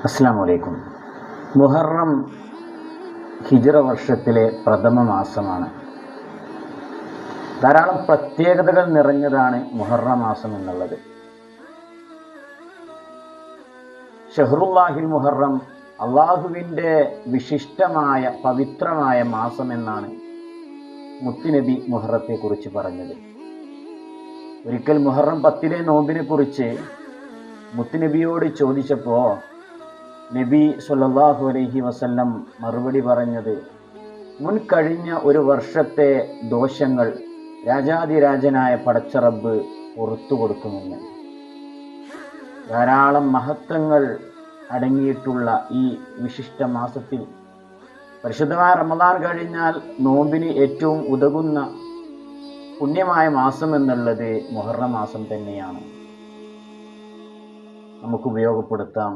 അസ്സലാമു അലൈക്കും. മുഹറം ഹിജ്റ വർഷത്തിലെ പ്രഥമ മാസമാണ്. ധാരാളം പ്രത്യേകതകൾ നിറഞ്ഞതാണ് മുഹറം മാസം എന്നുള്ളത്. ഷഹ്റുല്ലാഹിൽ മുഹറം, അള്ളാഹുവിൻ്റെ വിശിഷ്ടമായ പവിത്രമായ മാസം എന്നാണ് മുത്തുനബി മുഹറത്തെക്കുറിച്ച് പറഞ്ഞത്. ഒരിക്കൽ മുഹറം 10 നോമ്പിനെ കുറിച്ച് മുത്തുനബിയോട് ചോദിച്ചപ്പോൾ നബി സല്ലല്ലാഹു അലൈഹി വസല്ലം മറുപടി പറഞ്ഞത്, മുൻകഴിഞ്ഞ ഒരു വർഷത്തെ ദോഷങ്ങൾ രാജാതിരാജനായ പടച്ച റബ്ബ് പുറത്തു കൊടുക്കുമെന്ന്. ധാരാളം മഹത്വങ്ങൾ അടങ്ങിയിട്ടുള്ള ഈ വിശിഷ്ട മാസത്തിൽ പരിശുദ്ധമായ റമദാൻ കഴിഞ്ഞാൽ നോമ്പിന് ഏറ്റവും ഉതകുന്ന പുണ്യമായ മാസം എന്നുള്ളത് മുഹറം മാസം തന്നെയാണ്. നമുക്ക് ഉപയോഗപ്പെടുത്താം.